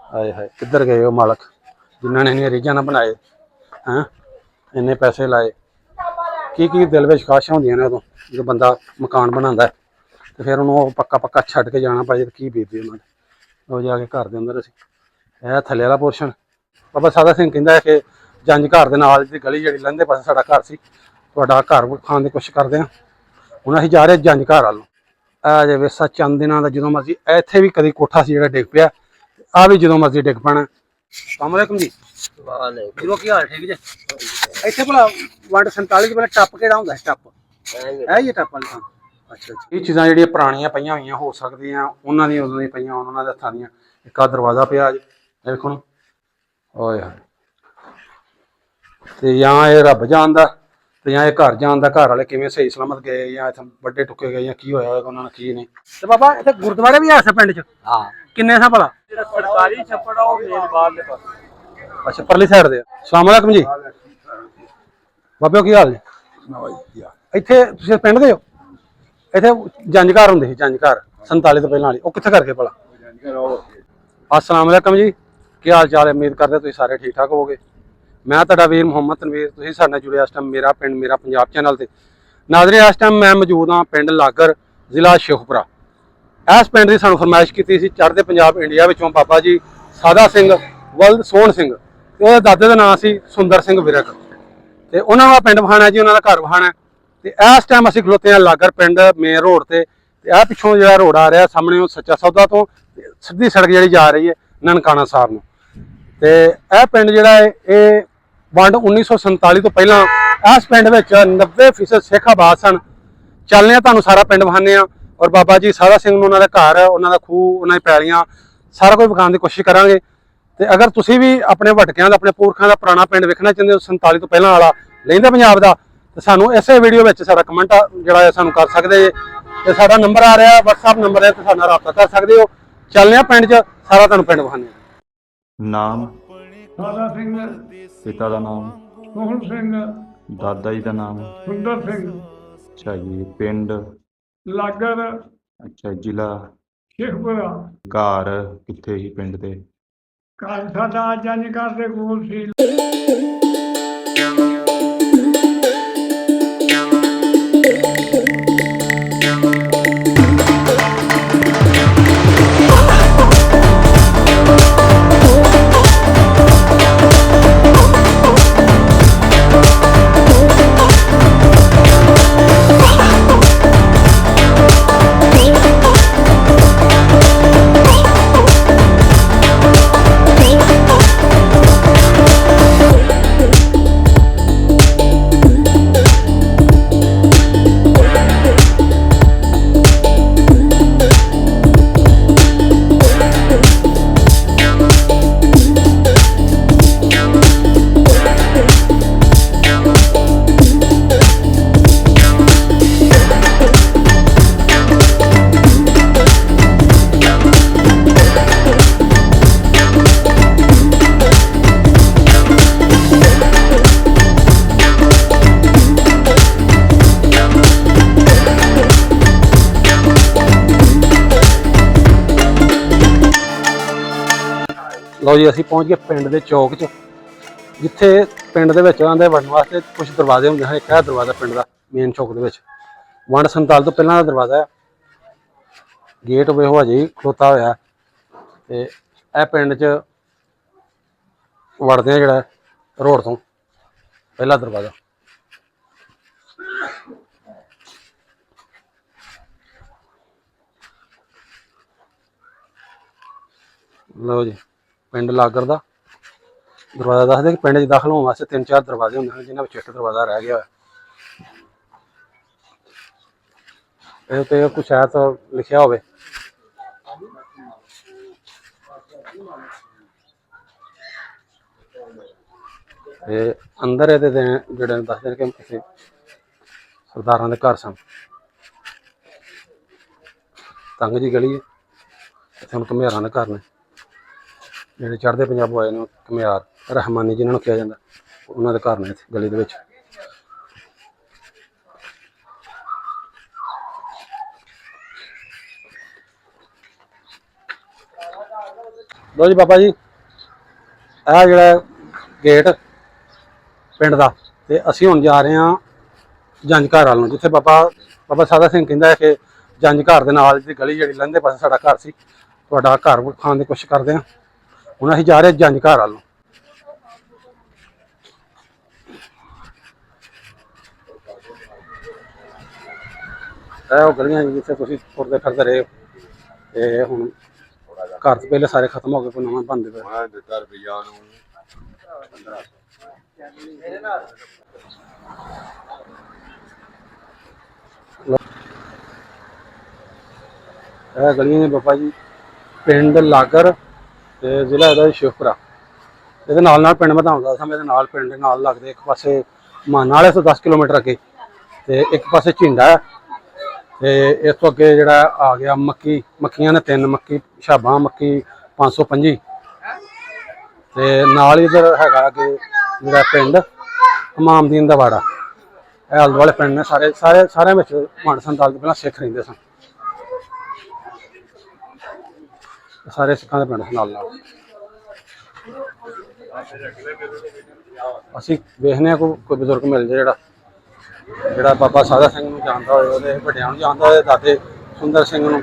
हाय हाय किधर गए हो मालक जिन्होंने इन्नी रीझां ना बनाए हैं इन्ने पैसे लाए की दिल में खाशां होंदियां ने उदों जो बंदा मकान बनांदा है तो फिर उन्होंने पक्का पक्का छड्ड के जाना पाए तो की बीतदी उन्होंने वो जाके घर दे अंदर ਇਹ ਥੱਲੇ ਵਾਲਾ ਪੋਰਸ਼ਨ ਬਾਬਾ ਸਾਦਾ ਸਿੰਘ ਕਹਿੰਦਾ ਹੈ ਕਿ ਜੰਜ ਘਰ ਦੇ ਨਾਲ ਦੀ ਗਲੀ ਜਿਹੜੀ ਲੰਘਦੇ ਪਾਸੇ ਸਾਡਾ ਘਰ ਸੀ ਤੁਹਾਡਾ ਘਰ ਖਾਣ ਦੀ ਕੋਸ਼ਿਸ਼ ਕਰਦੇ ਹਾਂ ਹੁਣ ਅਸੀਂ ਜਾ ਰਹੇ ਜੰਜ ਘਰ ਵੱਲ ਨੂੰ ਆ ਜੇ ਵੇਸਾ ਚੰਦ ਦਿਨਾਂ ਦਾ ਜਦੋਂ ਮਰਜ਼ੀ ਇੱਥੇ ਵੀ ਕਦੀ ਕੋਠਾ ਸੀ ਜਿਹੜਾ ਡਿੱਗ ਪਿਆ ਆ ਵੀ ਜਦੋਂ ਮਰਜ਼ੀ ਡਿੱਗ ਪੈਣਾ ਸਲਾਮ ਅਲੈਕੁਮ ਜੀ ਵਾਲੇਕੁਮ ਕੀ ਹਾਲ ਠੀਕ ਜੇ ਇੱਥੇ ਭਲਾ ਵੰਡ 47 ਪਹਿਲਾਂ ਟੱਪ ਕਿਹੜਾ ਹੁੰਦਾ ਟੱਪ ਹੈ ਇਹ ਟੱਪ ਵਾਲੀ ਥਾਂ ਅੱਛਾ ਅੱਛਾ ਇਹ ਚੀਜ਼ਾਂ ਜਿਹੜੀਆਂ ਪੁਰਾਣੀਆਂ ਪਈਆਂ ਹੋਈਆਂ ਹੋ ਸਕਦੀਆਂ ਉਹਨਾਂ ਦੀਆਂ ਉਦੋਂ ਦੀਆਂ ਪਈਆਂ ਉਹਨਾਂ ਦੇ ਹੱਥਾਂ ਦੀਆਂ ਇੱਕ ਆ ਦਰਵਾਜ਼ਾ ਪਿਆ ਜੀ देखो ओए ते यहाँ ये रब जानदा ते यहाँ ये घर जानदा घर वाले किवें सही सलामत गए या इत्थे बड़े टुके गए या की होया होगा उन्होंने की नहीं ते बाबा इत्थे गुरुद्वारे भी है इस पिंड च हां किन्ने सा भला सरकारी छप्पड़ ओ मेन बाहर दे पास अच्छा परली साइड दे अस्सलाम वालेकुम जी बाबे की हाल जी इत्थे तुसीं पिंड दे हो इत्थे जंज घर हुंदे सी जंज घर 47 तो पहलां वाली ओ कित्थे करके भला अस्सलाम वालेकुम जी ਕੀ ਹਾਲ ਚਾਲ ਹੈ ਉਮੀਦ ਕਰਦੇ ਤੁਸੀਂ ਸਾਰੇ ਠੀਕ ਠਾਕ ਹੋਵੋਗੇ ਮੈਂ ਤੁਹਾਡਾ ਵੀਰ ਮੁਹੰਮਦ ਤਨਵੀਰ ਤੁਸੀਂ ਸਾਡੇ ਨਾਲ ਜੁੜੇ ਇਸ ਟਾਈਮ ਮੇਰਾ ਪਿੰਡ ਮੇਰਾ ਪੰਜਾਬ ਚੈਨਲ ਤੇ ਨਾਜ਼ਰੀਨ ਇਸ ਟਾਈਮ ਮੈਂ ਮੌਜੂਦ ਹਾਂ ਪਿੰਡ ਲਾਗਰ ਜ਼ਿਲ੍ਹਾ ਸ਼ੇਖੂਪੁਰਾ ਇਸ ਪਿੰਡ ਦੀ ਸਾਨੂੰ ਫਰਮਾਇਸ਼ ਕੀਤੀ ਸੀ ਚੜ੍ਹਦੇ ਪੰਜਾਬ ਇੰਡੀਆ ਵਿੱਚੋਂ ਬਾਬਾ ਜੀ ਸਾਦਾ ਸਿੰਘ ਵਲਦ ਸੋਹਣ ਸਿੰਘ ਤੇ ਉਹਦੇ ਦਾਦੇ ਦਾ ਨਾਮ ਸੀ ਸੁੰਦਰ ਸਿੰਘ ਵਿਰਕ ਤੇ ਉਹਨਾਂ ਦਾ ਪਿੰਡ ਵਹਾਣਾ ਜੀ ਉਹਨਾਂ ਦਾ ਘਰ ਵਹਾਣਾ ਤੇ ਇਸ ਟਾਈਮ ਅਸੀਂ ਖਲੋਤੇ ਹਾਂ ਲਾਗਰ ਪਿੰਡ ਮੇਨ ਰੋਡ ਤੇ ਇਹ ਪਿੱਛੋਂ ਜਿਹੜਾ ਰੋਡ ਆ ਰਿਹਾ ਸਾਹਮਣੇ ਉਹ ਸੱਚਾ ਸੌਦਾ ਤੋਂ ਸਿੱਧੀ ਸੜਕ ਜਿਹੜੀ ਜਾ ਰਹੀ ਹੈ ਨਨਕਾਣਾ ਸਾਹਿਬ ਨੂੰ ਤੇ ਇਹ ਪਿੰਡ ਜਿਹੜਾ ਹੈ ਇਹ ਵੰਡ 1947 ਤੋਂ ਪਹਿਲਾਂ ਇਸ ਪਿੰਡ ਵਿੱਚ 90% ਸਿੱਖ ਆਬਾਦ ਸਨ ਚੱਲਨੇ ਆ ਤੁਹਾਨੂੰ ਸਾਰਾ ਪਿੰਡ ਵਿਖਾਉਂਦੇ ਆ ਔਰ ਬਾਬਾ ਜੀ ਸਾਦਾ ਸਿੰਘ ਨੂੰ ਉਹਨਾਂ ਦਾ ਘਰ ਉਹਨਾਂ ਦਾ ਖੂਹ ਉਹਨਾਂ ਦੀ ਪੈਲੀਆਂ ਸਾਰਾ ਕੁਝ ਵਿਖਾਉਣ ਦੀ ਕੋਸ਼ਿਸ਼ ਕਰਾਂਗੇ ਤੇ ਅਗਰ ਤੁਸੀਂ ਵੀ ਆਪਣੇ ਭਟਕਿਆਂ ਦਾ ਆਪਣੇ ਪੁਰਖਾਂ ਦਾ ਪੁਰਾਣਾ ਪਿੰਡ ਵੇਖਣਾ ਚਾਹੁੰਦੇ ਹੋ 47 ਤੋਂ ਪਹਿਲਾਂ ਵਾਲਾ ਲਹਿੰਦੇ ਪੰਜਾਬ ਦਾ ਤੇ ਸਾਨੂੰ ਇਸੇ ਵੀਡੀਓ ਵਿੱਚ ਸਾਡਾ ਕਮੈਂਟ ਜਿਹੜਾ ਹੈ ਸਾਨੂੰ ਕਰ ਸਕਦੇ ਜੇ ਤੇ ਸਾਡਾ ਨੰਬਰ ਆ ਰਿਹਾ WhatsApp ਨੰਬਰ ਹੈ ਤੇ ਸਾਡੇ ਨਾਲ ਰਾਬਤਾ ਕਰ ਸਕਦੇ ਹੋ ਚੱਲਨੇ ਆ ਪਿੰਡ 'ਚ ਸਾਰਾ ਤੁਹਾਨੂੰ ਪਿੰਡ ਵਿਖਾਉਂਦੇ ਆ ਨਾਮ ਸਾਦਾ ਸਿੰਘ ਪਿਤਾ ਦਾ ਨਾਮ ਸੋਹਣ ਸਿੰਘ ਦਾਦਾ ਜੀ ਦਾ ਨਾਮ ਸੁੰਦਰ ਸਿੰਘ ਅੱਛਾ ਜੀ ਪਿੰਡ ਲਾਗਰ ਅੱਛਾ ਜ਼ਿਲ੍ਹਾ ਸ਼ੇਖਪੁਰਾ ਘਰ ਕਿੱਥੇ ਸੀ ਪਿੰਡ ਦੇ ਘਰ ਸਾਡਾ ਜੰਜ ਘਰ ਦੇ ਕੋਲ ਸੀ ਲਓ ਜੀ ਅਸੀਂ ਪਹੁੰਚ ਗਏ ਪਿੰਡ ਦੇ ਚੌਕ 'ਚ ਜਿੱਥੇ ਪਿੰਡ ਦੇ ਵਿੱਚ ਆਉਂਦੇ ਵੜਨ ਵਾਸਤੇ ਕੁਝ ਦਰਵਾਜ਼ੇ ਹੁੰਦੇ ਹਨ ਇੱਕ ਹੈ ਦਰਵਾਜ਼ਾ ਪਿੰਡ ਦਾ ਮੇਨ ਚੌਕ ਦੇ ਵਿੱਚ ਵੰਡ 47 ਤੋਂ ਪਹਿਲਾਂ ਦਾ ਦਰਵਾਜ਼ਾ ਹੈ ਗੇਟ ਵੇਖੋ ਹਜੇ ਹੀ ਖਲੋਤਾ ਹੋਇਆ ਤੇ ਇਹ ਪਿੰਡ 'ਚ ਵੜਦੇ ਆ ਜਿਹੜਾ ਰੋਡ ਤੋਂ ਪਹਿਲਾ ਦਰਵਾਜ਼ਾ ਲਓ ਜੀ ਪਿੰਡ ਲਾਗਰ ਦਾ ਦਰਵਾਜ਼ਾ ਦੱਸਦੇ ਕਿ ਪਿੰਡ 'ਚ ਦਾਖਲ ਹੋਣ ਵਾਸਤੇ 3-4 ਦਰਵਾਜ਼ੇ ਹੁੰਦੇ ਹਨ ਜਿਨ੍ਹਾਂ ਵਿੱਚ ਇੱਕ ਦਰਵਾਜ਼ਾ ਰਹਿ ਗਿਆ ਹੋਇਆ ਇਹ ਤੇ ਕੁਛ ਸ਼ਾਇਦ ਲਿਖਿਆ ਹੋਵੇ ਤੇ ਅੰਦਰ ਇਹਦੇ ਜਿਹੜੇ ਦੱਸਦੇ ਨੇ ਕਿ ਕਿਸੇ ਸਰਦਾਰਾਂ ਦੇ ਘਰ ਸਨ ਤੰਗ ਜੀ ਗਲੀ ਇੱਥੇ ਹੁਣ ਘੁਮਿਆਰਾਂ ਦੇ ਘਰ ਨੇ ਜਿਹੜੇ ਚੜ੍ਹਦੇ ਪੰਜਾਬੋਂ ਆਏ ਨੇ ਘੁਮਿਆਰ ਰਹਿਮਾਨੀ ਜਿਹਨਾਂ ਨੂੰ ਕਿਹਾ ਜਾਂਦਾ ਉਹਨਾਂ ਦੇ ਘਰ ਨੇ ਇੱਥੇ ਗਲੀ ਦੇ ਵਿੱਚ ਲੋ ਜੀ ਬਾਬਾ ਜੀ, ਇਹ ਜਿਹੜਾ ਗੇਟ ਪਿੰਡ ਦਾ, ਤੇ ਅਸੀਂ ਹੁਣ ਜਾ ਰਹੇ ਹਾਂ ਜੰਝ ਘਰ ਵੱਲ ਨੂੰ, ਜਿੱਥੇ ਬਾਬਾ ਸਾਦਾ ਸਿੰਘ ਕਹਿੰਦਾ ਹੈ ਕਿ ਜੰਝ ਘਰ ਦੇ ਨਾਲ ਦੀ ਗਲੀ ਜਿਹੜੀ ਲੰਘਦੇ ਪਾਸੇ ਸਾਡਾ ਘਰ ਸੀ, ਤੁਹਾਡਾ ਘਰ ਖਾਣ ਦੀ ਕੋਸ਼ਿਸ਼ ਕਰਦੇ ਹਾਂ। ਹੁਣ ਅਸੀਂ ਜਾ ਰਹੇ ਜੰਝ ਘਰ ਵੱਲ ਨੂੰ। ਇਹ ਉਹ ਗਲੀਆਂ ਜਿੱਥੇ ਤੁਸੀਂ ਤੁਰਦੇ ਫਿਰਦੇ ਰਹੇ, ਤੇ ਹੁਣ ਘਰ ਤੋਂ ਪਹਿਲੇ ਸਾਰੇ ਖਤਮ ਹੋ ਗਏ, ਕੋਈ ਨਵਾਂ ਬਣਦੇ ਪਏ। ਇਹ ਗਲੀਆਂ ਨੇ ਬਾਬਾ ਜੀ, ਪਿੰਡ ਲਾਗਰ ਤੇ ਜ਼ਿਲ੍ਹਾ ਇਹਦਾ ਸ਼ਿਵਪੁਰਾ। ਇਹਦੇ ਨਾਲ ਨਾਲ ਪਿੰਡ ਵਧਾਉਂਦਾ ਸਮੇਂ ਇਹਦੇ ਨਾਲ ਪਿੰਡ ਨਾਲ ਲੱਗਦੇ, ਇੱਕ ਪਾਸੇ ਮਾਨਾ ਵਾਲੇ ਤੋਂ 10 ਕਿਲੋਮੀਟਰ ਅੱਗੇ, ਤੇ ਇੱਕ ਪਾਸੇ ਝਿੰਡਾ ਹੈ, ਤੇ ਇਸ ਤੋਂ ਅੱਗੇ ਜਿਹੜਾ ਆ ਗਿਆ ਮੱਕੀਆਂ ਨੇ 3 ਮੱਕੀ ਛਾਬਾਂ, ਮੱਕੀ 525, ਤੇ ਨਾਲ ਹੀ ਇੱਧਰ ਹੈਗਾ ਅੱਗੇ ਜਿਹੜਾ ਪਿੰਡ ਇਮਾਮਦੀਨ ਦਾ ਵਾੜਾ। ਇਹ ਆਲੇ ਦੁਆਲੇ ਪਿੰਡ ਨੇ ਸਾਰਿਆਂ ਵਿੱਚ ਮਾਨ ਸੰਤਾਲ ਤੋਂ ਪਹਿਲਾਂ ਸਿੱਖ ਰਹਿੰਦੇ ਸਨ, ਸਾਰੇ ਸਿੱਖਾਂ ਦੇ ਪਿੰਡ ਨਾਲ ਨਾਲ। ਅਸੀਂ ਵੇਖਦੇ ਹਾਂ ਕੋਈ ਬਜ਼ੁਰਗ ਮਿਲ ਜਾਏ ਜਿਹੜਾ ਬਾਬਾ ਸਾਦਾ ਸਿੰਘ ਨੂੰ ਜਾਣਦਾ ਹੋਵੇ, ਉਹਦੇ ਵੱਡਿਆਂ ਨੂੰ ਜਾਣਦਾ ਹੋਵੇ, ਦਾਦੇ ਸੁੰਦਰ ਸਿੰਘ ਨੂੰ।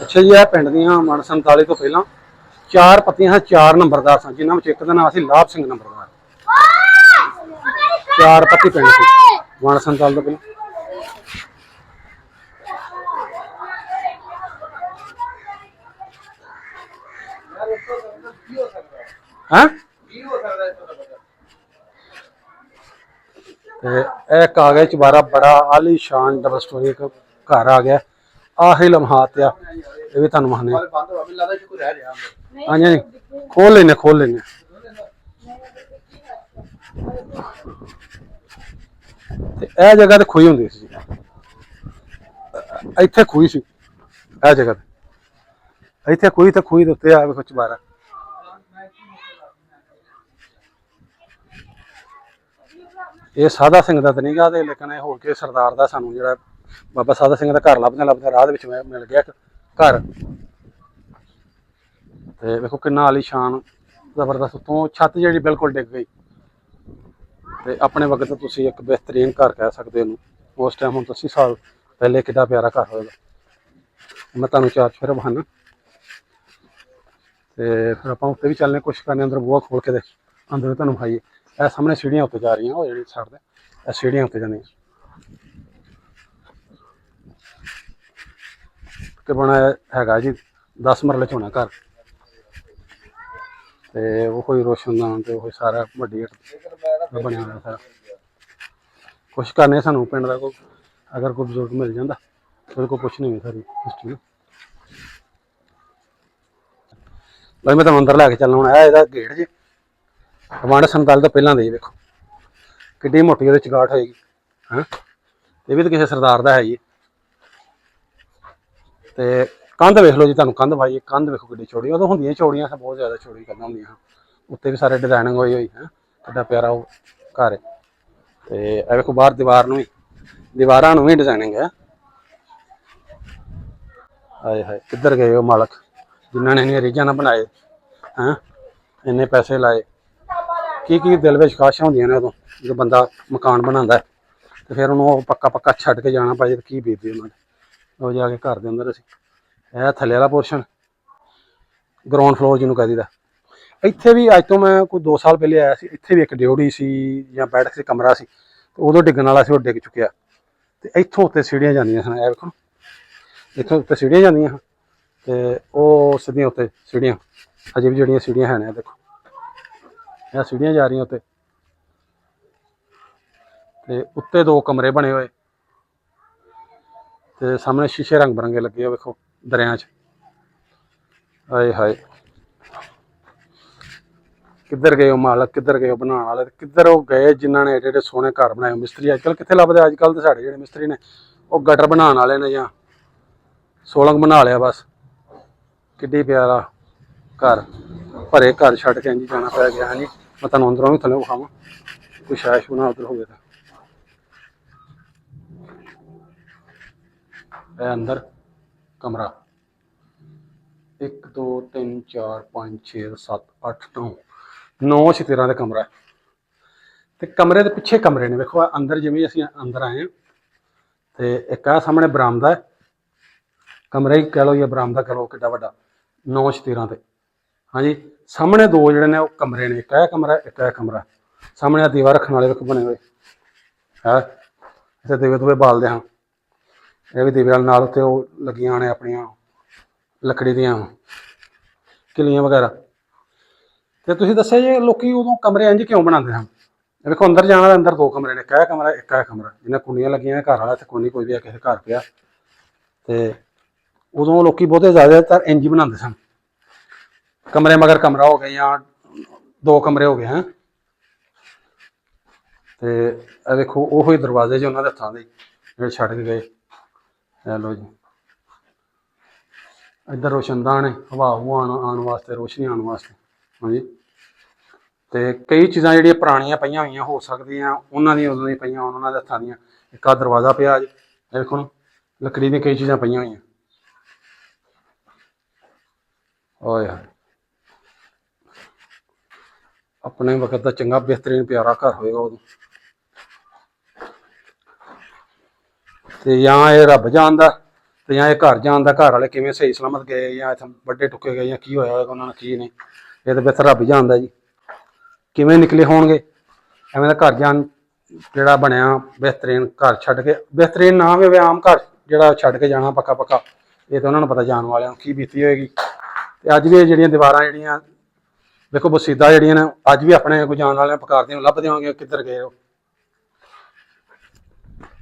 ਅੱਛਾ ਜੀ, ਇਹ ਪਿੰਡ ਦੀਆਂ ਮਨ 47 ਤੋਂ ਪਹਿਲਾਂ 4 ਪੱਤੀਆਂ ਸਨ, 4 ਨੰਬਰਦਾਰ ਸਨ, ਜਿਨ੍ਹਾਂ ਵਿੱਚ ਇੱਕ ਦਾ ਨਾਮ ਸੀ ਲਾਭ ਸਿੰਘ ਨੰਬਰਦਾਰ। 4 ਪੱਤੀ ਪਿੰਡ ਸੀ ਮਨ 47 ਤੋਂ ਪਹਿਲਾਂ। ਹਾਂ, ਤੇ ਇਹ ਕਾਗਜ਼ ਚਬਾਰਾ ਬੜਾ ਆਲੀਸ਼ਾਨ ਡਬਲ ਸਟੋਰੀ ਇੱਕ ਘਰ ਆ ਗਿਆ। ਆਹੀ ਲਮਹਾਤ ਆ, ਇਹ ਵੀ ਤੁਹਾਨੂੰ ਮਹਾਨੇ। ਹਾਂਜੀ ਖੋਲ ਲੈਨੇ। ਤੇ ਇਹ ਜਗ੍ਹਾ ਤੇ ਖੂਹੀ ਹੁੰਦੀ ਸੀ, ਇੱਥੇ ਖੂਹੀ ਸੀ ਇਹ ਜਗ੍ਹਾ ਤੇ, ਇੱਥੇ ਖੂਹੀ ਤੇ ਖੂਹੀ ਦੇ ਉੱਤੇ ਆ ਵੇਖੋ ਚਬਾਰਾ। ਇਹ ਸਾਦਾ ਸਿੰਘ ਦਾ ਤਾਂ ਨਹੀਂ ਗਾ, ਲੇਕਿਨ ਇਹ ਹੋਰ ਕੇ ਸਰਦਾਰ ਦਾ ਸਾਨੂੰ ਜਿਹੜਾ ਬਾਬਾ ਸਾਦਾ ਸਿੰਘ ਦਾ ਘਰ ਲੱਭਦੇ ਰਾਹ ਦੇ ਵਿੱਚ ਮਿਲ ਗਿਆ ਇੱਕ ਘਰ। ਤੇ ਵੇਖੋ ਕਿੰਨਾ ਆਲੀਸ਼ਾਨ ਜ਼ਬਰਦਸਤ, ਉੱਤੋਂ ਛੱਤ ਜਿਹੜੀ ਬਿਲਕੁਲ ਡਿੱਗ ਗਈ। ਤੇ ਆਪਣੇ ਵਕਤ ਤੁਸੀਂ ਇੱਕ ਬਿਹਤਰੀਨ ਘਰ ਕਹਿ ਸਕਦੇ ਇਹਨੂੰ, ਉਸ ਟਾਈਮ ਹੁਣ 80 ਸਾਲ ਪਹਿਲੇ ਕਿੱਡਾ ਪਿਆਰਾ ਘਰ ਹੋਏਗਾ। ਮੈਂ ਤੁਹਾਨੂੰ ਚਾਰ ਫਿਰ ਬਹਾਨਾ, ਤੇ ਫਿਰ ਆਪਾਂ ਉੱਤੇ ਵੀ ਚੱਲਨੇ, ਕੁਛ ਕਰਨੇ, ਅੰਦਰ ਬੂਹਾ ਖੋਲ ਕੇ ਦੇ ਅੰਦਰ ਤੁਹਾਨੂੰ ਵਿਖਾਈਏ। ਇਹ ਸਾਹਮਣੇ ਸੀੜੀਆਂ ਉੱਤੇ ਜਾ ਰਹੀਆਂ, ਉਹ ਜਿਹੜੀ ਸਾਈਡ ਤੇ ਇਹ ਸੀੜੀਆਂ ਉੱਤੇ ਜਾਂਦੀਆਂ। ਤੇ ਬਣਿਆ ਹੈਗਾ ਜੀ 10 ਮਰਲੇ 'ਚ ਹੋਣਾ ਘਰ, ਤੇ ਉਹ ਕੋਈ ਰੋਸ਼ਨਦਾਨ ਤੇ ਉਹ ਸਾਰਾ ਵੱਡੀ ਬਣਿਆ ਹੋਇਆ ਸਾਰਾ। ਕੁਛ ਕਰਨੇ ਸਾਨੂੰ ਪਿੰਡ ਦਾ ਕੋਈ ਅਗਰ ਕੋਈ ਬਜ਼ੁਰਗ ਮਿਲ ਜਾਂਦਾ ਉਹਦੇ ਕੋਲ ਪੁੱਛਣੀ ਹੋਈ ਸਾਰੀ ਹਿਸਟਰੀ। ਬਈ ਮੈਂ ਤੁਹਾਨੂੰ ਅੰਦਰ ਲੈ ਕੇ ਚੱਲਣਾ। ਹੁਣ ਇਹ ਇਹਦਾ ਗੇਟ ਜੀ ਵੰਡ 47 ਤੋਂ ਪਹਿਲਾਂ ਦੇ, ਵੇਖੋ ਕਿੱਡੀ ਮੋਟੀ ਉਹਦੇ ਚਗਾਟ ਹੋਏਗੀ। ਹਾਂ, ਇਹ ਵੀ ਤਾਂ ਕਿਸੇ ਸਰਦਾਰ ਦਾ ਹੈ ਜੀ। ਤੇ ਕੰਧ ਵੇਖ ਲਓ ਜੀ, ਤੁਹਾਨੂੰ ਕੰਧ ਭਾਈ, ਕੰਧ ਵੇਖੋ ਕਿੱਡੀ ਚੌੜੀ। ਉਦੋਂ ਹੁੰਦੀਆਂ ਚੌੜੀਆਂ, ਬਹੁਤ ਜ਼ਿਆਦਾ ਚੌੜੀ ਕੰਧਾਂ ਹੁੰਦੀਆਂ। ਉੱਤੇ ਵੀ ਸਾਰੇ ਡਿਜ਼ਾਇਨਿੰਗ ਹੋਈ ਹੈ, ਕਿੱਡਾ ਪਿਆਰਾ ਉਹ ਘਰ ਹੈ। ਤੇ ਇਹ ਵੇਖੋ ਬਾਹਰ ਦੀਵਾਰਾਂ ਨੂੰ ਵੀ ਡਿਜ਼ਾਇਨਿੰਗ ਹੈ। ਹਾਏ ਹਾਏ, ਕਿੱਧਰ ਗਏ ਉਹ ਮਾਲਕ ਜਿਨ੍ਹਾਂ ਨੇ ਇੰਨੀਆਂ ਰੀਝਾਂ ਨਾਲ ਬਣਾਏ, ਹੈਂ, ਇੰਨੇ ਪੈਸੇ ਲਾਏ। ਕੀ ਦਿਲ ਵਿੱਚ ਖਾਸ਼ਾਂ ਹੁੰਦੀਆਂ ਨੇ ਉਦੋਂ ਜਦੋਂ ਬੰਦਾ ਮਕਾਨ ਬਣਾਉਂਦਾ, ਤੇ ਫਿਰ ਉਹਨੂੰ ਉਹ ਪੱਕਾ ਛੱਡ ਕੇ ਜਾਣਾ ਪਏ, ਕੀ ਬੀਤਦੀ ਉਹਨਾਂ ਦੇ। ਉਹ ਜਾ ਕੇ ਘਰ ਦੇ ਅੰਦਰ ਅਸੀਂ, ਇਹ ਥੱਲੇ ਵਾਲਾ ਪੋਰਸ਼ਨ ਗਰਾਊਂਡ ਫਲੋਰ ਜਿਹਨੂੰ ਕਹਿ ਦਈਦਾ। ਇੱਥੇ ਵੀ ਅੱਜ ਤੋਂ ਮੈਂ ਕੋਈ 2 ਸਾਲ ਪਹਿਲੇ ਆਇਆ ਸੀ, ਇੱਥੇ ਵੀ ਇੱਕ ਡਿਓੜੀ ਸੀ ਜਾਂ ਬੈਠਕ ਸੀ, ਕਮਰਾ ਸੀ, ਤੇ ਉਦੋਂ ਡਿੱਗਣ ਵਾਲਾ ਸੀ, ਉਹ ਡਿੱਗ ਚੁੱਕਿਆ। ਤੇ ਇੱਥੋਂ ਉੱਤੇ ਸੀੜੀਆਂ ਜਾਂਦੀਆਂ ਸਨ, ਇਹ ਵੇਖੋ ਇੱਥੋਂ ਉੱਤੇ ਸੀੜੀਆਂ ਜਾਂਦੀਆਂ ਹਨ, ਤੇ ਉਹ ਸਿੱਧੀਆਂ ਉੱਤੇ ਸੀੜੀਆਂ ਅਜੇ ਵੀ ਜਿਹੜੀਆਂ ਸੀੜੀਆਂ ਹੈ ਨੇ, ਦੇਖੋ ਇਹ ਸੀੜੀਆਂ ਜਾ ਰਹੀਆਂ ਉੱਤੇ। ਤੇ ਉੱਤੇ 2 ਕਮਰੇ ਬਣੇ ਹੋਏ, ਤੇ ਸਾਹਮਣੇ ਸ਼ੀਸ਼ੇ ਰੰਗ ਬਰੰਗੇ ਲੱਗੇ ਹੋ, ਵੇਖੋ ਦਰਿਆਂ 'ਚ। ਹਾਏ ਹਾਏ, ਕਿੱਧਰ ਗਏ ਉਹ ਮਾਲਕ, ਕਿੱਧਰ ਗਏ ਉਹ ਬਣਾਉਣ ਵਾਲੇ, ਕਿੱਧਰ ਉਹ ਗਏ ਜਿਨ੍ਹਾਂ ਨੇ ਏਡੇ ਏਡੇ ਸੋਹਣੇ ਘਰ ਬਣਾਏ। ਮਿਸਤਰੀ ਅੱਜ ਕੱਲ੍ਹ ਕਿੱਥੇ ਲੱਭਦੇ? ਅੱਜ ਕੱਲ੍ਹ ਤਾਂ ਸਾਡੇ ਜਿਹੜੇ ਮਿਸਤਰੀ ਨੇ ਉਹ ਗਟਰ ਬਣਾਉਣ ਵਾਲੇ ਨੇ ਜਾਂ ਸੋਲੰਗ ਬਣਾ ਲਿਆ ਬਸ। ਕਿੱਡੀ ਪਿਆਰਾ ਘਰ, ਭਰੇ ਘਰ ਛੱਡ ਕੇ ਇੰਝ ਜਾਣਾ ਪੈ ਗਿਆ। ਹਾਂਜੀ, ਮੈਂ ਤੁਹਾਨੂੰ ਅੰਦਰੋਂ ਵੀ ਥੱਲੇ ਵਿਖਾਵਾਂ, ਕੋਈ ਸ਼ਾਇਸ਼ ਬਣਾ ਉੱਧਰ ਹੋਵੇ ਤਾਂ। ਇਹ ਅੰਦਰ ਕਮਰਾ, 1 2 3 4 5 6 7 8 9 9 13 ਦਾ ਕਮਰਾ ਤੇ ਕਮਰੇ ਦੇ ਪਿੱਛੇ ਕਮਰੇ ਨੇ। ਵੇਖੋ ਅੰਦਰ ਜਿਵੇਂ ਅਸੀਂ ਅੰਦਰ ਆਏ ਹਾਂ ਤੇ ਇੱਕ ਆ ਸਾਹਮਣੇ ਬਰਾਮਦਾ ਹੈ, ਕਮਰਾ ਹੀ ਕਹਿ ਲਓ ਜਾਂ ਬਰਾਮਦਾ ਕਹ ਲਓ, ਕਿੱਡਾ ਵੱਡਾ 9 13 ਤੇ। ਹਾਂਜੀ, ਸਾਹਮਣੇ ਦੋ ਜਿਹੜੇ ਨੇ ਉਹ ਕਮਰੇ ਨੇ, ਇੱਕ ਇਹ ਕਮਰਾ ਇੱਕ ਇਹ ਕਮਰਾ। ਸਾਹਮਣੇ ਆ ਦੀਵਾ ਰੱਖਣ ਵਾਲੇ ਵੇਖੋ ਬਣੇ ਹੋਏ ਹੈ, ਇੱਥੇ ਦੀਵੇ ਦੂਵੇ ਬਾਲਦੇ ਹਾਂ। ਇਹ ਵੀ ਦੀਵੇ ਨਾਲ ਉੱਤੇ ਉਹ ਲੱਗੀਆਂ ਨੇ ਆਪਣੀਆਂ ਲੱਕੜੀ ਦੀਆਂ ਕਿੱਲੀਆਂ ਵਗੈਰਾ। ਤੇ ਤੁਸੀਂ ਦੱਸਿਆ ਜੀ ਲੋਕੀ ਉਦੋਂ ਕਮਰੇ ਇੰਝ ਕਿਉਂ ਬਣਾਉਂਦੇ ਹਨ? ਵੇਖੋ ਅੰਦਰ ਜਾਣਾ, ਅੰਦਰ ਦੋ ਕਮਰੇ ਨੇ, ਇੱਕ ਇਹ ਕਮਰਾ ਇੱਕ ਇਹ ਕਮਰਾ। ਜਿਹਨਾਂ ਕੁੰਡੀਆਂ ਲੱਗੀਆਂ ਘਰ ਵਾਲਾ, ਇੱਥੇ ਕੋਈ ਵੀ ਆ ਕਿਸੇ ਘਰ ਪਿਆ। ਤੇ ਉਦੋਂ ਲੋਕੀ ਬਹੁਤੇ ਜ਼ਿਆਦਾਤਰ ਇੰਝ ਹੀ ਬਣਾਉਂਦੇ ਸਨ, ਕਮਰੇ ਮਗਰ ਕਮਰਾ ਹੋ ਗਿਆ ਜਾਂ ਦੋ ਕਮਰੇ ਹੋ ਗਏ। ਤੇ ਇਹ ਦੇਖੋ ਉਹੋ ਹੀ ਦਰਵਾਜ਼ੇ ਜੀ ਉਹਨਾਂ ਦੇ ਹੱਥਾਂ ਦੇ ਜਿਹੜੇ ਛੱਡ ਕੇ ਗਏ। ਇਹ ਲਓ ਜੀ, ਇੱਧਰ ਰੋਸ਼ਨਦਾਨ ਹੈ, ਹਵਾ ਆਉਣ ਵਾਸਤੇ, ਰੋਸ਼ਨੀ ਆਉਣ ਵਾਸਤੇ। ਹਾਂਜੀ, ਤੇ ਕਈ ਚੀਜ਼ਾਂ ਜਿਹੜੀਆਂ ਪੁਰਾਣੀਆਂ ਪਈਆਂ ਹੋਈਆਂ ਹੋ ਸਕਦੀਆਂ ਉਹਨਾਂ ਦੀਆਂ ਉਦੋਂ ਦੀਆਂ ਪਈਆਂ ਹੋਣ, ਉਹਨਾਂ ਦੇ ਹੱਥਾਂ ਦੀਆਂ। ਇੱਕ ਆਹ ਦਰਵਾਜ਼ਾ ਪਿਆ ਜੀ, ਇਹ ਦੇਖੋ ਲੱਕੜੀ ਦੀਆਂ ਕਈ ਚੀਜ਼ਾਂ ਪਈਆਂ ਹੋਈਆਂ। ਓਏ ਆਪਣੇ ਵਕਤ ਦਾ ਚੰਗਾ ਬਿਹਤਰੀਨ ਪਿਆਰਾ ਘਰ ਹੋਏਗਾ ਉਦੋਂ। ਤੇ ਜਾਂ ਇਹ ਰੱਬ ਜਾਣਦਾ ਤੇ ਜਾਂ ਇਹ ਘਰ ਜਾਣਦਾ, ਘਰ ਵਾਲੇ ਕਿਵੇਂ ਸਹੀ ਸਲਾਮਤ ਗਏ ਜਾਂ ਇੱਥੇ ਵੱਡੇ ਟੁੱਕੇ ਗਏ ਜਾਂ ਕੀ ਹੋਇਆ ਹੋਏਗਾ ਉਹਨਾਂ ਨੂੰ, ਕੀ ਨਹੀਂ, ਇਹ ਤਾਂ ਬਿਹਤਰ ਰੱਬ ਹੀ ਜਾਣਦਾ ਜੀ। ਕਿਵੇਂ ਨਿਕਲੇ ਹੋਣਗੇ ਐਵੇਂ ਦਾ ਘਰ ਜਾਣ ਜਿਹੜਾ ਬਣਿਆ ਬਿਹਤਰੀਨ ਘਰ ਛੱਡ ਕੇ, ਬਿਹਤਰੀਨ ਨਾ ਵੀ ਆਮ ਘਰ ਜਿਹੜਾ ਛੱਡ ਕੇ ਜਾਣਾ ਪੱਕਾ ਪੱਕਾ, ਇਹ ਤਾਂ ਉਹਨਾਂ ਨੂੰ ਪਤਾ ਜਾਣ ਵਾਲਿਆਂ ਨੂੰ ਕੀ ਬੀਤੀ ਹੋਏਗੀ। ਤੇ ਅੱਜ ਵੀ ਇਹ ਜਿਹੜੀਆਂ ਦੀਵਾਰਾਂ ਜਿਹੜੀਆਂ ਵੇਖੋ ਬਸੀਦਾ ਜਿਹੜੀਆਂ ਨੇ, ਅੱਜ ਵੀ ਆਪਣੇ ਕੋਈ ਜਾਣ ਵਾਲਿਆਂ ਪੁਕਾਰਦੀਆਂ ਲੱਭਦੇ ਹੋਣਗੇ ਕਿੱਧਰ ਗਏ ਉਹ।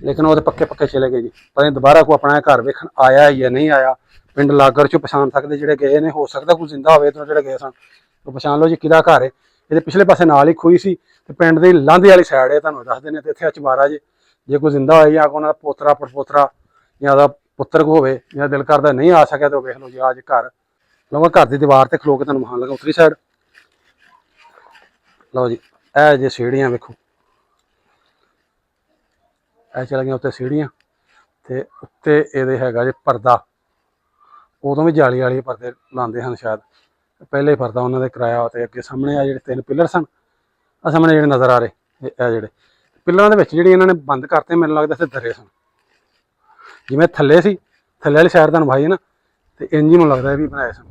ਲੇਕਿਨ ਉਹ ਤਾਂ ਪੱਕੇ ਪੱਕੇ ਚਲੇ ਗਏ ਜੀ। ਪਤਾ ਨਹੀਂ ਦੁਬਾਰਾ ਕੋਈ ਆਪਣਾ ਘਰ ਵੇਖਣ ਆਇਆ ਜਾਂ ਨਹੀਂ ਆਇਆ। ਪਿੰਡ ਲਾਗਰ ਚੋਂ ਪਛਾਣ ਸਕਦੇ ਜਿਹੜੇ ਗਏ ਨੇ, ਹੋ ਸਕਦਾ ਕੋਈ ਜ਼ਿੰਦਾ ਹੋਵੇ ਇੱਧਰੋਂ ਜਿਹੜੇ ਗਏ ਸਨ, ਉਹ ਪਛਾਣ ਲਓ ਜੀ ਕਿਹਦਾ ਘਰ ਹੈ। ਇਹਦੇ ਪਿਛਲੇ ਪਾਸੇ ਨਾਲ ਹੀ ਖੂਹੀ ਸੀ ਤੇ ਪਿੰਡ ਦੀ ਲਾਂਧੇ ਵਾਲੀ ਸਾਈਡ ਹੈ, ਤੁਹਾਨੂੰ ਦੱਸਦੇ ਨੇ। ਤੇ ਇੱਥੇ ਅਚਵਾਰਾ ਜੇ ਕੋਈ ਜ਼ਿੰਦਾ ਹੋਇਆ ਜਾਂ ਉਹਨਾਂ ਦਾ ਪੋਤਰਾ ਪੜਪੋਤਰਾ ਜਾਂ ਉਹਦਾ ਪੁੱਤਰ ਹੋਵੇ ਜਾਂ ਦਿਲ ਕਰਦਾ ਨਹੀਂ ਆ ਸਕਿਆ ਤੇ ਉਹ ਵੇਖ ਲਓ ਜੀ ਅੱਜ ਘਰ। ਲਓ ਘਰ ਦੀ ਦੀਵਾਰ ਤੇ ਖਲੋ ਕੇ ਤੁਹਾਨੂੰ ਵਿਖਾਉਣ ਲੱਗਾ ਉੱਤਰੀ ਸਾਈਡ। ਲਓ ਜੀ ਇਹ ਜੇ ਸੀੜੀਆਂ ਵੇਖੋ, ਇਹ ਚਲ ਗਈਆਂ ਉੱਤੇ ਸੀੜੀਆਂ ਤੇ ਉੱਤੇ ਇਹਦੇ ਹੈਗਾ ਜੇ ਪਰਦਾ। ਉਦੋਂ ਵੀ ਜਾਲੀ ਵਾਲੇ ਪਰਦੇ ਲਾਉਂਦੇ ਹਨ ਸ਼ਾਇਦ, ਪਹਿਲੇ ਪਰਦਾ ਉਹਨਾਂ ਦੇ ਕਰਾਇਆ। ਤੇ ਅੱਗੇ ਸਾਹਮਣੇ ਆ ਜਿਹੜੇ 3 ਪਿੱਲਰ ਸਨ, ਆ ਸਾਹਮਣੇ ਜਿਹੜੇ ਨਜ਼ਰ ਆ ਰਹੇ ਇਹ ਜਿਹੜੇ ਪਿੱਲਰਾਂ ਦੇ ਵਿੱਚ ਜਿਹੜੀ ਇਹਨਾਂ ਨੇ ਬੰਦ ਕਰਤੇ, ਮੈਨੂੰ ਲੱਗਦਾ ਇੱਥੇ ਦਰੇ ਸਨ, ਜਿਵੇਂ ਥੱਲੇ ਸੀ ਥੱਲੇ ਵਾਲੀ ਸਾਈਡ ਤੁਹਾਨੂੰ ਭਾਈ ਨਾ, ਤੇ ਇੰਝ ਹੀ ਮੈਨੂੰ ਲੱਗਦਾ ਇਹ ਵੀ ਬਣਾਏ ਸਨ।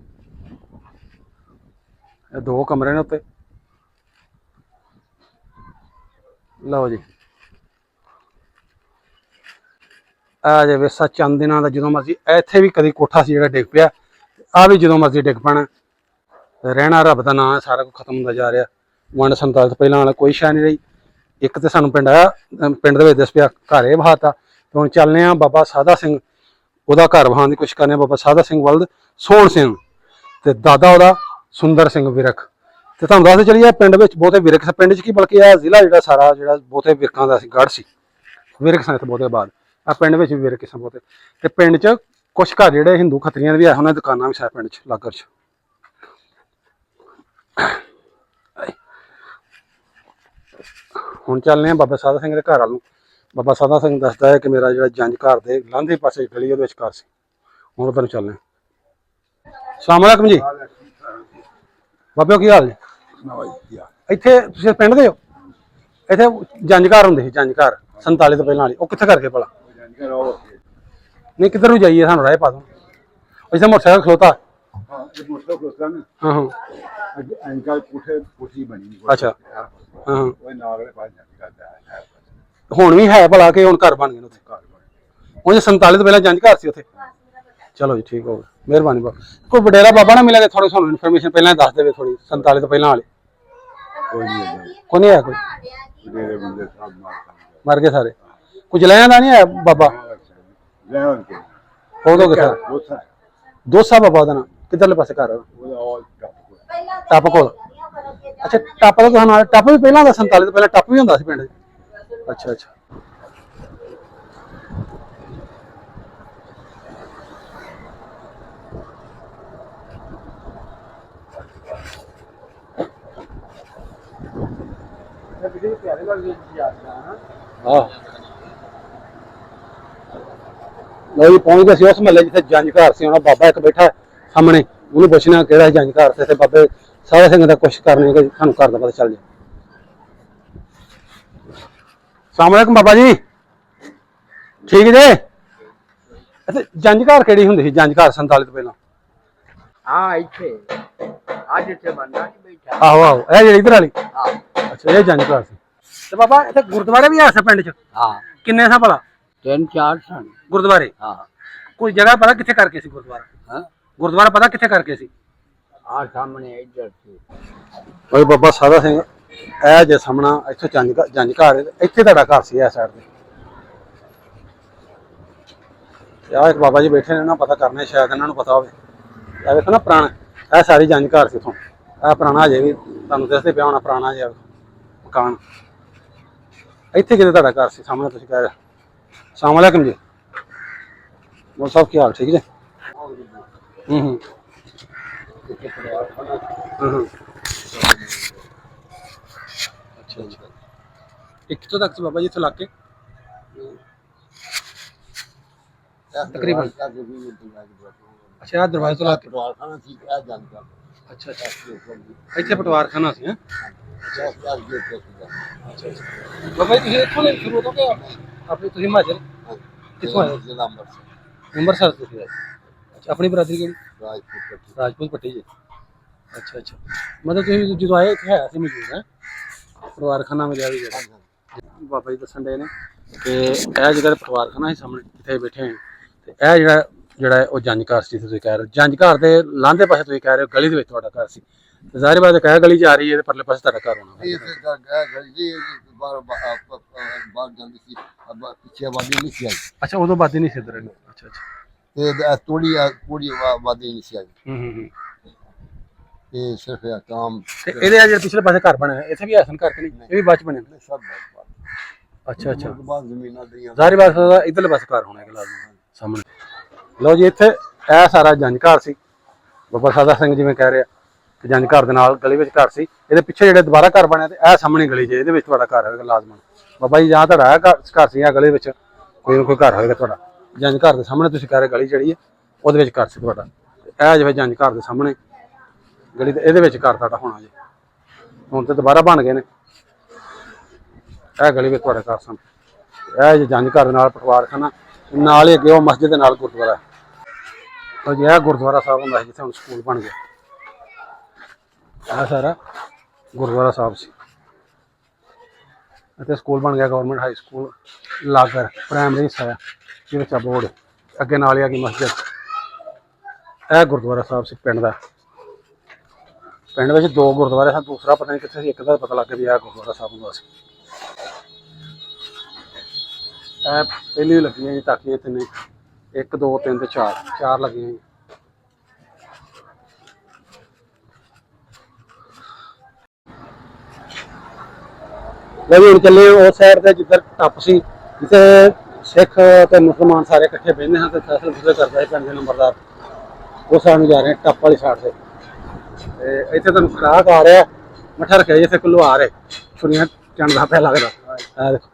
ਇਹ 2 ਕਮਰੇ ਨੇ ਉੱਤੇ। ਲਓ ਜੀ ਆ ਜੇ ਵੇਸਾ ਚੰਦ ਦਿਨਾਂ ਦਾ, ਜਦੋਂ ਮਰਜ਼ੀ ਇੱਥੇ ਵੀ ਕਦੀ ਕੋਠਾ ਸੀ ਜਿਹੜਾ ਡਿੱਗ ਪਿਆ, ਆ ਵੀ ਜਦੋਂ ਮਰਜ਼ੀ ਡਿੱਗ ਪੈਣਾ। ਰਹਿਣਾ ਰੱਬ ਦਾ ਨਾਂ ਹੈ, ਸਾਰਾ ਕੁਝ ਖਤਮ ਹੁੰਦਾ ਜਾ ਰਿਹਾ। ਵੰਡ 47 ਤੋਂ ਪਹਿਲਾਂ ਵਾਲਾ ਕੋਈ ਸ਼ੈ ਨਹੀਂ ਰਹੀ। ਇੱਕ ਤੇ ਸਾਨੂੰ ਪਿੰਡ ਆਇਆ, ਪਿੰਡ ਦੇ ਵਿੱਚ ਦੱਸ ਪਿਆ ਘਰ ਇਹ ਵਹਾਤਾ। ਤੇ ਹੁਣ ਚੱਲਦੇ ਹਾਂ ਬਾਬਾ ਸਾਧਾ ਸਿੰਘ, ਉਹਦਾ ਘਰ ਵਹਾਉਣ ਦੀ ਕੋਸ਼ਿਸ਼ ਕਰਨੇ। ਬਾਬਾ ਸਾਧਾ ਸਿੰਘ ਵਲਦ ਸੋਹਣ ਸਿੰਘ ਤੇ ਦਾਦਾ ਉਹਦਾ ਸੁੰਦਰ ਸਿੰਘ ਵਿਰਕ। ਤੇ ਤੁਹਾਨੂੰ ਦੱਸਦੇ ਚਲੀਏ ਪਿੰਡ ਵਿੱਚ ਬਹੁਤੇ ਵਿਰਕ, ਪਿੰਡ 'ਚ ਕੀ ਬਲਕਿ ਇਹ ਜ਼ਿਲ੍ਹਾ ਜਿਹੜਾ ਸਾਰਾ ਜਿਹੜਾ ਬਹੁਤੇ ਵਿਰਕਾਂ ਦਾ ਸੀ ਗੜ੍ਹ ਸੀ, ਵਿਰਕ ਸਨ ਇੱਥੇ ਬਹੁਤੇ ਬਾਅਦ। ਆ ਪਿੰਡ ਵਿੱਚ ਵੀ ਵਿਰਕ ਕਿਸਮ ਬਹੁਤੇ। ਤੇ ਪਿੰਡ 'ਚ ਕੁਛ ਘਰ ਜਿਹੜੇ ਹਿੰਦੂ ਖੱਤਰੀਆਂ ਦੇ ਵੀ ਆ, ਉਹਨਾਂ ਦੀ ਦੁਕਾਨਾਂ ਵੀ ਸਾਰ ਪਿੰਡ 'ਚ ਲਾਗਰ 'ਚ। ਹੁਣ ਚੱਲਦੇ ਹਾਂ ਬਾਬਾ ਸਾਧਾ ਸਿੰਘ ਦੇ ਘਰ ਵੱਲ ਨੂੰ। ਬਾਬਾ ਸਾਧਾ ਸਿੰਘ ਦੱਸਦਾ ਹੈ ਕਿ ਮੇਰਾ ਜਿਹੜਾ ਜੰਝ ਘਰ ਦੇ ਲਾਂਘੇ ਪਾਸੇ ਗਲੀ ਉਹਦੇ ਵਿੱਚ ਘਰ ਸੀ। ਹੁਣ ਉੱਧਰ ਨੂੰ ਚੱਲਦੇ ਹਾਂ। ਸਲਾਮ ਅਲੈਕੁਮ ਜੀ ਬਾਬਿਓ, ਕੀ ਹਾਲ ਜੀ? ਇੱਥੇ ਤੁਸੀਂ ਪਿੰਡ ਦੇ ਹੋ? ਇੱਥੇ ਜੰਝ ਘਰ ਹੁੰਦੇ ਸੀ, ਜੰਝ ਘਰ 47 ਤੋਂ ਪਹਿਲਾਂ ਵਾਲੀ, ਉਹ ਕਿੱਥੇ ਕਰਕੇ ਭਲਾ? ਨਹੀਂ ਕਿੱਧਰ ਨੂੰ ਜਾਈਏ, ਸਾਨੂੰ ਰਾਹ ਪਾ ਦੋ। ਇੱਥੇ ਮੋਟਰਸਾਈਕਲ ਖਲੋਤਾ। ਹਾਂ ਹਾਂ ਅੱਛਾ ਹਾਂ। ਹੁਣ ਵੀ ਹੈ ਭਲਾ ਕਿ ਹੁਣ ਘਰ ਬਣ ਗਏ ਨੇ ਉੱਥੇ? ਉਹ 47 ਤੋਂ ਪਹਿਲਾਂ ਜੰਝ ਘਰ ਸੀ ਉੱਥੇ। ਚਲੋ ਜੀ ਠੀਕ ਹੋ ਗਿਆ, ਮਿਹਰਬਾਨੀ ਬਾਬਾ। ਕੋਈ ਵਡੇਰਾ ਬਾਬਾ ਨਾ ਮਿਲਿਆ ਥੋੜੀ ਸਾਨੂੰ ਇਨਫੋਰਮੇਸ਼ਨ ਪਹਿਲਾਂ ਦੱਸ ਦੇਵੇ ਥੋੜੀ। 47 ਤੋਂ ਪਹਿਲਾਂ ਵਾਲੇ ਕੋਈ ਨਹੀਂ ਹੈ? ਕੋਈ ਮਰ ਗਏ ਸਾਰੇ? ਕੁਝ ਲੈ ਆਂਦਾ ਨਹੀਂ ਹੈ ਬਾਬਾ? ਉਦੋਂ ਕਿੱਥੇ? ਦੋਸਾ ਬਾਬਾ ਉਹਦਾ ਨਾਂ? ਕਿੱਧਰਲੇ ਪਾਸੇ ਘਰ? ਟੱਪ ਕੋਲ? ਅੱਛਾ ਟੱਪ ਦਾ ਤੁਹਾਨੂੰ ਨਾਲ? ਟੱਪ ਵੀ ਪਹਿਲਾਂ ਦਾ 47 ਤੋਂ ਪਹਿਲਾਂ ਟੱਪ ਵੀ ਹੁੰਦਾ ਸੀ ਪਿੰਡ 'ਚ? ਅੱਛਾ ਅੱਛਾ। ਲਓ ਜੀ ਪਹੁੰਚ ਗਏ ਸੀ ਉਸ ਮਹੱਲੇ ਜਿੱਥੇ ਜੰਝ ਘਰ ਸੀ। ਉਹਨਾਂ ਬਾਬਾ ਇੱਕ ਬੈਠਾ ਸਾਹਮਣੇ, ਉਹਨੂੰ ਪੁੱਛਣਾ ਕਿਹੜਾ ਜੰਜ ਘਰ ਤੇ ਬਾਬੇ ਸਾਰਾ ਸਿੰਘ ਦਾ ਕੁਛ ਕਰਨੇ ਕਿ ਸਾਨੂੰ ਘਰ ਦਾ ਪਤਾ ਚੱਲ ਜਾਏ। ਸਲਾਮ ਅਲੈਕੁਮ ਬਾਬਾ ਜੀ, ਠੀਕ ਜੇ? ਅੱਛਾ ਜੰਜ ਘਰ ਕਿਹੜੀ ਹੁੰਦੀ ਸੀ? ਜੰਜ ਘਰ 47 ਤੋਂ ਪਹਿਲਾਂ? ਹਾਂ ਇੱਥੇ ਅੱਜ ਇੱਥੇ ਬੰਦਾ ਨਹੀਂ ਬੈਠਾ। ਆਹੋ ਆਹੋ, ਇਹ ਜਿਹੜੀ ਇਧਰ ਵਾਲੀ? ਹਾਂ ਅੱਛਾ ਇਹ ਜੰਜ ਘਰ ਸੀ। ਤੇ ਬਾਬਾ ਇੱਥੇ ਗੁਰਦੁਆਰੇ ਵੀ ਆ ਇਸ ਪਿੰਡ 'ਚ? ਹਾਂ ਕਿੰਨੇ ਸਾਂ ਭਲਾ 3-4 ਸਨ। ਗੁਰਦੁਆਰੇ? ਹਾਂ ਕੋਈ ਜਗ੍ਹਾ ਪਤਾ ਕਿੱਥੇ ਕਰਕੇ ਸੀ ਗੁਰਦੁਆਰਾ? ਹਾਂ ਗੁਰਦੁਆਰਾ ਪਤਾ ਕਿੱਥੇ ਕਰਕੇ ਸੀ? ਆ ਸਾਹਮਣੇ ਇੱਧਰ ਸੀ। ਓਏ ਬਾਬਾ ਸਾਦਾ ਸਿੰਘ, ਇਹ ਜੇ ਸਾਹਮਣਾ ਇੱਥੇ ਜੰਜ ਘਰ, ਇੱਥੇ ਤੁਹਾਡਾ ਘਰ ਸੀ ਇਸ ਸਾਈਡ ਤੇ ਆਹ ਇੱਕ ਬਾਬਾ ਜੀ ਬੈਠੇ ਨੇ, ਇਹਨਾਂ ਪਤਾ ਕਰਨਾ ਸ਼ਾਇਦ ਇਹਨਾਂ ਨੂੰ ਪਤਾ ਹੋਵੇ। ਇਹ ਵੇਖੋ ਨਾ ਪੁਰਾਣਾ, ਇਹ ਸਾਰੀ ਜੰਜ ਘਰ ਸੀ ਇੱਥੋਂ। ਇਹ ਪੁਰਾਣਾ ਅਜੇ ਵੀ ਤੁਹਾਨੂੰ ਦੱਸਦੇ ਪਿਆ ਹੋਣਾ, ਪੁਰਾਣਾ ਜਿਹਾ ਮਕਾਨ। ਇੱਥੇ ਕਿਤੇ ਤੁਹਾਡਾ ਘਰ ਸੀ ਸਾਹਮਣੇ ਤੁਸੀਂ ਕਹਿ ਰਹੇ? ਸਲਾਮ ਅਲੈਕੁਮ ਜੀ, ਮੋਲ ਸਾਹਿਬ ਕੀ ਹਾਲ, ਠੀਕ ਜੀ? ਹੂੰ ਅੱਛਾ ਅੱਛਾ, ਇਹ ਕਿੱਥੋਂ ਤੱਕ ਸੀ ਬਾਬਾ ਜੀ ਇੱਥੋਂ ਲੱਗ ਕੇ ਤਕਰੀਬਨ? ਅੱਛਾ ਆਹ ਦਰਵਾਜ਼ੇ ਤੋਂ ਲੱਗ ਕੇ? ਅੱਛਾ ਅੱਛਾ, ਇੱਥੇ ਪਟਵਾਰਖਾਨਾ ਸੀ? ਹੈਂ ਅੱਛਾ ਅੱਛਾ ਬਾਬਾ ਜੀ ਤੁਸੀਂ ਇੱਥੋਂ ਦੇ ਸ਼ੁਰੂ ਤੋਂ ਕਿ ਆਪਣੇ ਤੁਸੀਂ ਹਿਮਾਚਲ ਕਿੱਥੋਂ ਆਏ? ਅੰਮ੍ਰਿਤਸਰ ਤੋਂ ਤੁਸੀਂ ਆਏ? ਅੱਛਾ ਆਪਣੀ ਬਰਾਦਰੀ ਕਿਹੜੀ? ਰਾਜਪੂਤ ਪੱਟੀ ਜੀ। ਅੱਛਾ ਅੱਛਾ, ਮਤਲਬ ਤੁਸੀਂ ਜਦੋਂ ਆਏ ਇੱਥੇ ਹੈ ਸੀ ਮੌਜੂਦ? ਹੈ ਪਟਵਾਰਖਾਨਾ ਮਿਲਿਆ ਵੀ ਜਿਹੜਾ ਬਾਬਾ ਜੀ ਦੱਸਣ ਦੇ ਨੇ ਕਿ ਇਹ ਜਿਹੜਾ ਪਟਵਾਰਖਾਨਾ ਸੀ ਸਾਹਮਣੇ ਜਿੱਥੇ ਬੈਠੇ ਹੋਏ, ਤੇ ਇਹ ਜਿਹੜਾ ਉਹ ਜੰਜ ਘਰ ਸੀ ਤੁਸੀਂ ਕਹਿ ਰਹੇ ਹੋ। ਜੰਜ ਘਰ ਦੇ ਲਾਂਘੇ ਪਾਸੇ ਤੁਸੀਂ ਕਹਿ ਰਹੇ ਹੋ ਗਲੀ ਦੇ ਵਿੱਚ ਤੁਹਾਡਾ ਘਰ ਸੀ, ਤੇ ਜ਼ਾਹਿਰ ਬਾਤ ਕਹਿ ਗਲੀ ਜਾ ਰਹੀ ਹੈ ਤੇ ਪਰਲੇ ਪਾਸੇ ਤੁਹਾਡਾ ਘਰ ਹੋਣਾ। ਪਿੱਛੇ ਆਬਾਦੀ ਨਹੀਂ ਸੀ ਆਈ। ਅੱਛਾ ਉਦੋਂ ਬਾਦੀ ਨਹੀਂ ਸੀ ਇੱਧਰ? ਅੱਛਾ ਅੱਛਾ, ਤੇ ਥੋੜੀ ਆਬਾਦੀ ਨਹੀਂ ਸੀ ਆਈ। ਹੂੰ ਇਹ ਸਿਰਫ ਇਹ ਕੰਮ। ਤੇ ਇਹਦੇ ਜਿਹੜੇ ਪਿਛਲੇ ਪਾਸੇ ਘਰ ਬਣਿਆ ਇੱਥੇ ਵੀ ਐਸਨ ਕਰਕੇ ਨਹੀਂ? ਇਹ ਵੀ ਬਾਅਦ ਚ ਬਣਿਆ? ਸਭ ਅੱਛਾ ਅੱਛਾ, ਬਾਅਦ ਜ਼ਮੀਨਾਂ ਦੀਆਂ ਜ਼ਾਹਿਰ ਬਾਤ ਦਾ ਇੱਧਰਲੇ ਪਾਸੇ ਘਰ ਹੋਣਾ ਲਾਜ਼ਮੀ ਸਾਹਮਣੇ। ਲਓ ਜੀ, ਇੱਥੇ ਇਹ ਸਾਰਾ ਜੰਜ ਘਰ ਸੀ। ਬਾਬਾ ਸਾਦਾ ਸਿੰਘ ਜਿਵੇਂ ਕਹਿ ਰਿਹਾ ਕਿ ਜੰਜ ਘਰ ਦੇ ਨਾਲ ਗਲੀ ਵਿੱਚ ਘਰ ਸੀ। ਇਹਦੇ ਪਿੱਛੇ ਜਿਹੜੇ ਦੁਬਾਰਾ ਘਰ ਬਣਿਆ ਤੇ ਇਹ ਸਾਹਮਣੇ ਗਲੀ 'ਚ ਇਹਦੇ ਵਿੱਚ ਤੁਹਾਡਾ ਘਰ ਹੋਵੇਗਾ ਲਾਜ਼ਮਨ। ਬਾਬਾ ਜੀ ਜਾਂ ਤੁਹਾਡਾ ਘਰ ਸੀ ਜਾਂ ਗਲੀ ਵਿੱਚ ਕੋਈ ਨਾ ਕੋਈ ਘਰ ਹੋਵੇਗਾ ਤੁਹਾਡਾ। ਜੰਜ ਘਰ ਦੇ ਸਾਹਮਣੇ ਤੁਸੀਂ ਕਹਿ ਰਹੇ ਗਲੀ ਜਿਹੜੀ ਹੈ ਉਹਦੇ ਵਿੱਚ ਘਰ ਸੀ ਤੁਹਾਡਾ। ਇਹ ਜਿਵੇਂ ਜੰਜ ਘਰ ਦੇ ਸਾਹਮਣੇ ਗਲੀ ਦੇ ਇਹਦੇ ਵਿੱਚ ਘਰ ਤੁਹਾਡਾ ਹੋਣਾ ਜੀ। ਹੁਣ ਤੇ ਦੁਬਾਰਾ ਬਣ ਗਏ ਨੇ। ਇਹ ਗਲੀ ਵਿੱਚ ਤੁਹਾਡਾ ਘਰ ਸਨ। ਇਹ ਜੇ ਜੰਜ ਘਰ ਦੇ ਨਾਲ ਪਟਵਾਰਖਾਨਾ, ਨਾਲ ਹੀ ਅੱਗੇ ਉਹ ਮਸਜਿਦ ਦੇ ਨਾਲ ਗੁਰਦੁਆਰਾ। ਉਹ ਜੀ ਇਹ ਗੁਰਦੁਆਰਾ ਸਾਹਿਬ ਹੁੰਦਾ ਸੀ ਜਿੱਥੇ ਹੁਣ ਸਕੂਲ ਬਣ ਗਿਆ। ਇਹ ਸਾਰਾ ਗੁਰਦੁਆਰਾ ਸਾਹਿਬ ਸੀ, ਇੱਥੇ ਸਕੂਲ ਬਣ ਗਿਆ ਗਵਰਨਮੈਂਟ ਹਾਈ ਸਕੂਲ ਲਾਗਰ ਪ੍ਰਾਇਮਰੀ ਹਿੱਸਾ ਆ ਜਿਹਦੇ ਵਿੱਚ ਬੋਰਡ ਅੱਗੇ ਨਾਲ ਹੀ ਆ ਗਈ ਮਸਜਿਦ। ਇਹ ਗੁਰਦੁਆਰਾ ਸਾਹਿਬ ਸੀ ਪਿੰਡ ਦਾ। ਪਿੰਡ ਵਿੱਚ ਦੋ ਗੁਰਦੁਆਰੇ ਸਨ, ਦੂਸਰਾ ਪਤਾ ਨਹੀਂ ਕਿੱਥੇ ਸੀ। ਇੱਕ ਦਾ ਪਤਾ ਲੱਗ ਗਿਆ ਵੀ ਇਹ ਗੁਰਦੁਆਰਾ ਸਾਹਿਬ ਹੁੰਦਾ ਸੀ। ਇਹ ਪਹਿਲੀ ਲੱਗੀਆਂ ਜੀ ਤਾਕੀਆਂ ਤਿੰਨੇ, 1 2 3 ਤੇ 4 ਲੱਗੀਆਂ ਜੀ। ਲਓ ਹੁਣ ਚੱਲੇ ਉਸ ਸਾਈਡ ਤੇ ਜਿੱਧਰ ਟੱਪ ਸੀ, ਜਿੱਥੇ ਸਿੱਖ ਤੇ ਮੁਸਲਮਾਨ ਸਾਰੇ ਇਕੱਠੇ ਬਹਿੰਦੇ ਹਨ ਤੇ ਫੈਸਲੇ ਫੁਸਲੇ ਕਰਦਾ ਹੈ ਪਿੰਡ ਦੇ ਨੰਬਰਦਾਰ। ਉਸ ਸਾਈਡ ਨੂੰ ਜਾ ਰਹੇ ਟੱਪ ਵਾਲੀ ਸਾਈਡ ਤੇ। ਤੇ ਇੱਥੇ ਤੁਹਾਨੂੰ ਖਰਾਕ ਆ ਰਿਹਾ, ਮੱਠਾ ਰੱਖਿਆ ਜਿੱਥੇ ਕੁੱਲੂ ਆ ਰਹੇ ਛੁਰੀਆਂ ਚੰਨ ਦਾ ਪਿਆ ਲੱਗਦਾ। ਇਹ ਦੇਖੋ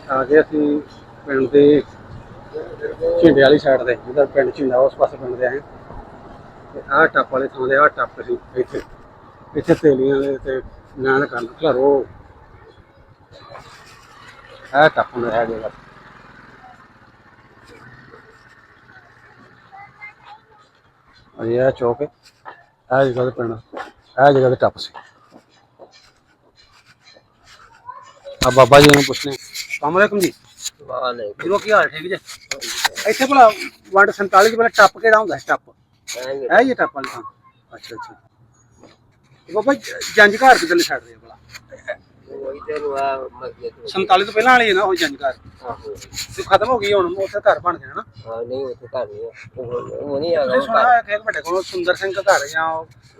ਆ ਗਏ ਅਸੀਂ ਪਿੰਡ ਦੇ ਝਿੰਡੇ ਵਾਲੀ ਸਾਈਡ ਤੇ, ਜਿੱਧਰ ਪਿੰਡ ਝਿੰਡਾ ਉਸ ਪਾਸੇ ਪਿੰਡ ਦੇ ਆਏ। ਤੇ ਆਹ ਟੱਪ ਵਾਲੇ ਥਾਂ ਦੇ ਆਹ ਟੱਪ ਸੀ ਇੱਥੇ ਤੇਲੀਆਂ ਦੇ ਤੇ ਨਾਲ ਕਰਨ ਖਲਾਰੋ। ਆਹ ਟੱਪ ਹੁੰਦਾ ਹੈ ਜਗ੍ਹਾ। ਅਜੇ ਇਹ ਚੌਕ ਹੈ, ਇਹ ਜਗ੍ਹਾ ਤੇ ਪਿੰਡ, ਇਹ ਜਗ੍ਹਾ ਤੇ ਟੱਪ ਸੀ। ਆ ਬਾਬਾ ਜੀ ਨੂੰ ਪੁੱਛਣੇ। ਸਲਾਮ ਅਲੈਕੁਮ ਜੀ। ਵਾਲੇਕੁਮ ਕੀ ਹਾਲ, ਠੀਕ ਜੀ? ਇੱਥੇ ਭਲਾ ਵੰਡ 47 ਚ ਪਹਿਲਾਂ ਟੱਪ ਕਿਹੜਾ ਹੁੰਦਾ ਸੀ? ਟੱਪ ਹੈ ਹੀ ਟੱਪ ਵਾਲੀ ਥਾਂ? ਅੱਛਾ ਅੱਛਾ, ਬਾਬਾ ਜੰਜ ਘਰ ਕਿੱਧਰਲੀ ਛੱਡ ਰਹੇ ਭਲਾ? 47 ਤੋਂ ਪਹਿਲਾਂ ਵਾਲੀ ਹੈ ਨਾ ਉਹ ਜੰਜ ਘਰ? ਤੇ ਖਤਮ ਹੋ ਗਈ ਹੁਣ, ਉੱਥੇ ਘਰ ਬਣ ਗਿਆ ਨਾ? ਨਹੀਂ ਉੱਥੇ ਘਰ ਨਹੀਂ ਆ। ਸੁਣਿਆ ਕਿ ਵੱਡੇ ਕੋਲ ਸੁੰਦਰ ਸਿੰਘ ਦਾ ਘਰ ਜਾਂ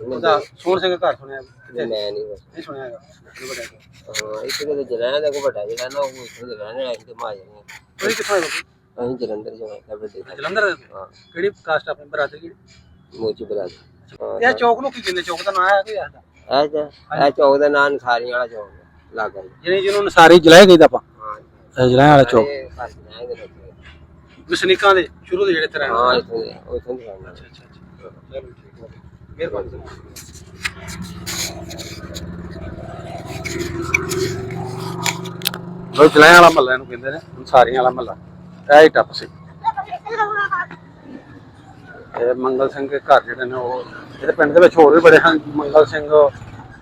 ਉਹਦਾ ਸੋਹਣ ਸਿੰਘ ਦਾ ਘਰ ਸੁਣਿਆ? ਮੈਂ ਨਹੀਂ ਸੁਣਿਆ ਹੈਗਾ ਵੱਡੇ ਕੋਲ। ਹਾਂ ਇੱਥੇ ਕਿਤੇ ਜਲਾਣਾ ਦਾ ਕੋਈ ਵੱਡਾ ਜਿਹੜਾ ਨਾ ਉਹ ਉੱਥੇ ਜਲਾਣਾ ਹੈ ਤੇ ਮਾਰ ਜਾਣੀ। ਤੁਸੀਂ ਕਿੱਥੋਂ ਆਏ ਬਾਬਾ? ਅਸੀਂ ਜਲੰਧਰ ਜਾਣਾ ਵੱਡੇ। ਜਲੰਧਰ? ਹਾਂ। ਕਿਹੜੀ ਕਾਸਟ ਆਪਣੀ ਬਰਾਦਰੀ ਕਿਹੜੀ? ਮੋਚੀ ਬਰਾਦਰੀ। ਇਹ ਚੌਕ ਨੂੰ ਕੀ ਕਹਿੰਦੇ? ਚੌਕ ਦਾ ਨਾਂ ਹੈ ਕੋਈ ਐਸਾ? ਇਹ ਚੌਕ ਦਾ ਨਾਂ ਨਸਾਰੀਆਂ ਵਾਲਾ ਚੌਕ ਲੱਗਾ ਜਿਹਨੂੰ ਨਸਾਰੀ ਜਲਾਏ ਗਈ ਦਾ ਆਪਾਂ? ਜਲਾਇਆ ਵਾਲਾ ਚੌਕ ਇਹ ਪਾਸ ਜਾਏਂਗੇ ਨਾ ਵਸਨੀਕਾਂ ਦੇ ਸ਼ੁਰੂ ਦੇ ਜਿਹੜੇ ਇੱਥੇ ਰਹਿਣ ਹਾਂ ਇੱਥੇ ਉੱਥੇ ਨਹੀਂ ਰਹਿਣਾ ਅੱਛਾ ਚਲੋ ਠੀਕ ਹੈ ਮਿਹਰਬਾਨੀ ਸਰ ਉਹ ਜਲਾਇਆ ਵਾਲਾ ਮਹੱਲਾ ਇਹਨੂੰ ਕਹਿੰਦੇ ਨੇ ਸਾਰੀਆਂ ਵਾਲਾ ਮਹੱਲਾ ਇਹ ਹੀ ਟੱਪ ਸੀ ਇਹ ਮੰਗਲ ਸਿੰਘ ਦੇ ਘਰ ਜਿਹੜੇ ਨੇ ਉਹ ਇਹਦੇ ਪਿੰਡ ਦੇ ਵਿੱਚ ਹੋਰ ਵੀ ਬੜੇ ਹਨ ਮੰਗਲ ਸਿੰਘ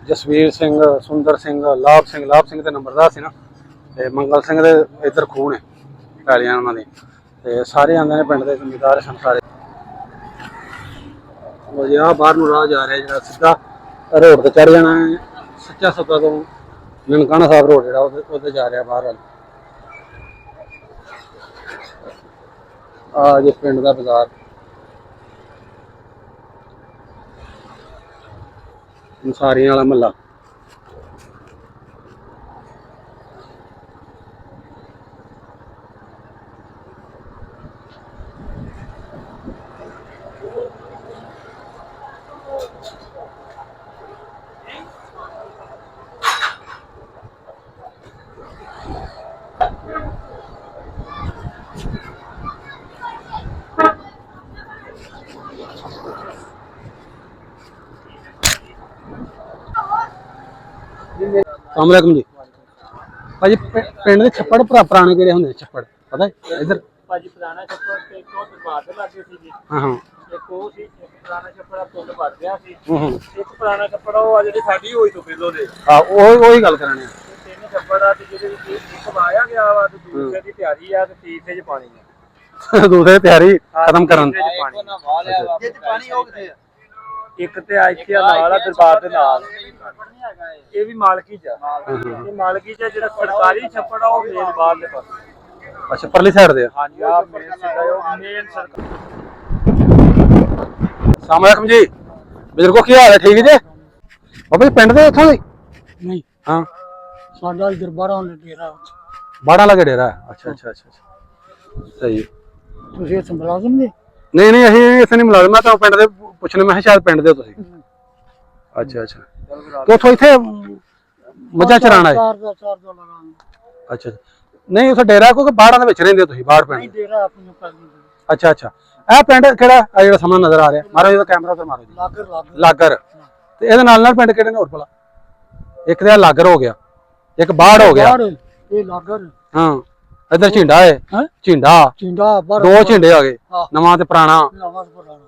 ਜਸਵੀਰ ਸਿੰਘ ਸੁੰਦਰ ਸਿੰਘ ਲਾਭ ਸਿੰਘ ਤੇ ਨੰਬਰਦਾਰ ਸੀ ਨਾ ਤੇ ਮੰਗਲ ਸਿੰਘ ਦੇ ਇੱਧਰ ਖੂਹ ਨੇ ਪੈਲੀਆਂ ਉਹਨਾਂ ਦੀ ਤੇ ਸਾਰੇ ਆਉਂਦੇ ਨੇ ਪਿੰਡ ਦੇ ਜ਼ਿਮੀਂਦਾਰ ਸਨ ਸਾਰੇ ਉਹ ਜੀ ਆਹ ਬਾਹਰ ਨੂੰ ਰਾਹ ਜਾ ਰਿਹਾ ਜਿਹੜਾ ਸਿੱਧਾ ਰੋਡ ਤੇ ਚੜ ਜਾਣਾ ਹੈ ਸੱਚਾ ਸੌਦਾ ਤੋਂ ਨਨਕਾਣਾ ਸਾਹਿਬ ਰੋਡ ਜਿਹੜਾ ਉਹਦੇ ਜਾ ਰਿਹਾ ਬਾਹਰ ਵੱਲ ਆ ਜੇ ਪਿੰਡ ਦਾ ਬਾਜ਼ਾਰ ਸਾਰੀਆਂ ਵਾਲਾ ਮਹੱਲਾ अस्सलामुअलैकुम जी भाजी पिंड दे छप्पड़ पुराने किहड़े हुंदे छप्पड़ पता है इधर ਭਾਜੀ ਪੁਰਾਣਾ ਛੱਪੜ ਤੇ ਇੱਕ ਉਹ ਦਰਬਾਰ ਦੇ ਲਾਗੇ ਸੀ ਜੀ हाँ हाँ ਇੱਕ ਉਹ ਸੀ ਇੱਕ ਪੁਰਾਣਾ ਛੱਪੜ ਪੁੱਲ ਵੱਧ ਗਿਆ ਸੀ हम्म ਇੱਕ ਪੁਰਾਣਾ ਛੱਪੜ ਉਹ ਆ ਜਿਹੜੀ ਸਾਡੀ ਹੋਈ ਤੋਂ ਪਹਿਲੋਂ ਦੇ हाँ वही गल कराने ਤੇ ਤਿੰਨ ਛੱਪੜ ਆ ਤੇ ਜਿਹਦੇ ਵਿੱਚ ਇੱਕ ਵਾਇਆ ਗਿਆ ਵਾ ਤੇ ਦੂਸਰੇ ਦੀ ਤਿਆਰੀ ਆ ਤੇ ਤੀਸਰੇ 'ਚ ਪਾਣੀ ਆ दूसरे तैयारी खत्म करन ਤੀਸਰੇ 'ਚ ਪਾਣੀ ਜਿੱਥੇ ਪਾਣੀ ਉਹ ਕਿੱਥੇ ਆ ਇੱਕ ਤੇ ਆ ਇੱਥੇ ਆ ਨਾਲ ਆ ਦਰਬਾਰ ਦੇ ਨਾਲ ਇਹ ਵੀ ਮਾਲਕੀ ਚ ਆ ਇਹ ਮਾਲਕੀ ਚ ਜਿਹੜਾ ਸਰਕਾਰੀ ਛੱਪੜ ਆ ਉਹ ਮੇਨ ਬਾਹਰ ਦੇ ਪਾਸੇ अच्छा परली साइड दे ਹਾਂਜੀ ਆ ਮੇਨ ਸਿੱਧਾ ਉਹ ਮੇਨ ਸਰਕਾਰ अस्सलाम वालेकुम जी बुजुर्गो की हाल है ठीक है जी बाबा जी पिंड दे इत्थों दे ਨਹੀਂ हाँ ਸਾਡਾ ਇਧਰ 12 ਦਾ ਡੇਰਾ बाड़ा लगे डेरा अच्छा अच्छा अच्छा अच्छा सही है ਤੁਸੀਂ ਇੱਥੇ ਮੁਲਾਜ਼ਮ ਨੇ नहीं नहीं ਅਸੀਂ ਇੱਥੇ ਨਹੀਂ ਮੁਲਾਜ਼ਮ ਮੈਂ ਤਾਂ ਪਿੰਡ ਦੇ ਪੁੱਛਣੇ ਮੈਂ ਕਿਹਾ ਸ਼ਾਇਦ ਪਿੰਡ ਦੇ ਹੋ ਤੁਸੀਂ ਅੱਛਾ ਅੱਛਾ ਤੋਂ ਉੱਥੋਂ ਇੱਥੇ ਮੱਝਾਂ ਚਰਾਣਾ ਹੈ ਚਾਰ ਦਾ ਲਗਾਉਣਾ ਅੱਛਾ ਨਹੀਂ ਉੱਥੇ ਡੇਰਾ ਕੋਈ ਬਾੜਾਂ ਦੇ ਵਿੱਚ ਰਹਿੰਦੇ ਹੋ ਤੁਸੀਂ ਬਾਹਰ ਪਿੰਡ ਦੇ? ਡੇਰਾ ਆਪਣੀ ਪਾਲੀ ਅੱਛਾ ਅੱਛਾ ਇਹ ਪਿੰਡ ਕਿਹੜਾ ਆ ਜਿਹੜਾ ਸਾਹਮਣੇ ਨਜ਼ਰ ਆ ਰਿਹਾ ਮਾਰੋ ਇਹਦਾ ਕੈਮਰਾ ਤੇ ਮਾਰੋ ਜੀ ਲਾਗਰ ਲਾਗਰ ਤੇ ਇਹਦੇ ਨਾਲ ਪਿੰਡ ਕਿਹੜੇ ਨੇ ਹੋਰ ਭਲਾ ਇੱਕ ਤੇ ਲਾਗਰ ਹੋ ਗਿਆ ਇੱਕ ਬਾੜ ਹੋ ਗਿਆ ਇਹ ਲਾਗਰ ਹਾਂ ਇੱਧਰ ਝਿੰਡਾ ਹੈ ਹੈਂ? ਝਿੰਡਾ ਚਿੰਡਾ ਦੋ ਝਿੰਡੇ ਆ ਗਏ ਹਾਂ। ਨਵਾਂ ਤੇ ਪੁਰਾਣਾ ਨਵਾਂ ਪੁਰਾਣਾ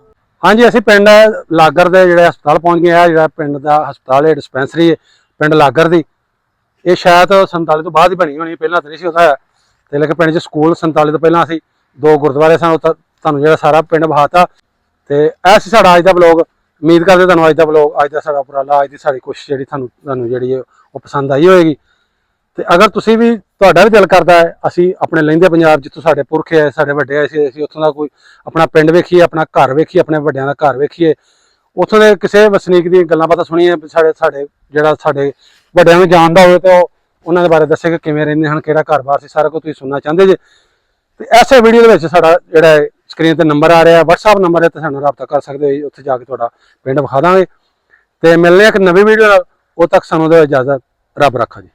ਹਾਂਜੀ ਅਸੀਂ ਪਿੰਡ ਲਾਗਰ ਦੇ ਜਿਹੜੇ ਹਸਪਤਾਲ ਪਹੁੰਚ ਗਏ ਆ ਜਿਹੜਾ ਪਿੰਡ ਦਾ ਹਸਪਤਾਲ ਹੈ ਡਿਸਪੈਂਸਰੀ ਹੈ ਪਿੰਡ ਲਾਗਰ ਦੀ ਇਹ ਸ਼ਾਇਦ 47 ਤੋਂ ਬਾਅਦ ਹੀ ਬਣੀ ਹੋਣੀ ਪਹਿਲਾਂ ਤਾਂ ਨਹੀਂ ਸੀ ਉਹਦਾ ਤੇ ਲੇਕਿਨ ਪਿੰਡ 'ਚ ਸਕੂਲ 47 ਤੋਂ ਪਹਿਲਾਂ ਅਸੀਂ ਦੋ ਗੁਰਦੁਆਰੇ ਸਨ ਤੁਹਾਨੂੰ ਜਿਹੜਾ ਸਾਰਾ ਪਿੰਡ ਵਿਖਾਤਾ ਤੇ ਇਹ ਸੀ ਸਾਡਾ ਅੱਜ ਦਾ ਬਲੌਗ ਉਮੀਦ ਕਰਦੇ ਤੁਹਾਨੂੰ ਅੱਜ ਦਾ ਬਲੌਗ ਅੱਜ ਦਾ ਸਾਡਾ ਉਪਰਾਲਾ ਅੱਜ ਦੀ ਸਾਡੀ ਕੋਸ਼ਿਸ਼ ਜਿਹੜੀ ਤੁਹਾਨੂੰ ਜਿਹੜੀ ਉਹ ਪਸੰਦ ਆਈ ਹੋਏਗੀ ਤੇ ਅਗਰ ਤੁਸੀਂ ਵੀ ਤੁਹਾਡਾ ਵੀ ਦਿਲ ਕਰਦਾ ਹੈ ਅਸੀਂ ਆਪਣੇ ਲਹਿੰਦੇ ਪੰਜਾਬ ਜਿੱਥੋਂ ਸਾਡੇ ਪੁਰਖ ਹੈ ਸਾਡੇ ਵੱਡੇ ਆਏ ਸੀ ਅਸੀਂ ਉੱਥੋਂ ਦਾ ਕੋਈ ਆਪਣਾ ਪਿੰਡ ਵੇਖੀਏ ਆਪਣਾ ਘਰ ਵੇਖੀਏ ਆਪਣੇ ਵੱਡਿਆਂ ਦਾ ਘਰ ਵੇਖੀਏ ਉੱਥੋਂ ਦੇ ਕਿਸੇ ਵਸਨੀਕ ਦੀਆਂ ਗੱਲਾਂ ਬਾਤਾਂ ਸੁਣੀਏ ਸਾਡੇ ਜਿਹੜਾ ਸਾਡੇ ਵੱਡਿਆਂ ਨੂੰ ਜਾਣਦਾ ਹੋਵੇ ਤੇ ਉਹਨਾਂ ਦੇ ਬਾਰੇ ਦੱਸੇ ਕਿ ਕਿਵੇਂ ਰਹਿੰਦੇ ਹਨ ਕਿਹੜਾ ਘਰ-ਬਾਰ ਸੀ ਸਾਰਾ ਕੁਝ ਤੁਸੀਂ ਸੁਣਨਾ ਚਾਹੁੰਦੇ ਜੇ ਤੇ ਐਸੇ ਵੀਡੀਓ ਦੇ ਵਿੱਚ ਸਾਡਾ ਜਿਹੜਾ ਸਕਰੀਨ ਤੇ ਨੰਬਰ ਆ ਰਿਹਾ WhatsApp ਨੰਬਰ ਹੈ ਤੇ ਸਾਨੂੰ ਰਾਬਤਾ ਕਰ ਸਕਦੇ ਹੋ ਉੱਥੇ ਜਾ ਕੇ ਤੁਹਾਡਾ ਪਿੰਡ ਵਿਖਾ ਦਾਂਗੇ ਤੇ ਮਿਲਨੇ ਇੱਕ ਨਵੀਂ ਵੀਡੀਓ ਨਾਲ ਉਦੋਂ ਤੱਕ ਸਾਨੂੰ ਦਿਓ ਇਜਾਜ਼ਤ ਰੱਬ ਰੱਖਾ ਜੀ।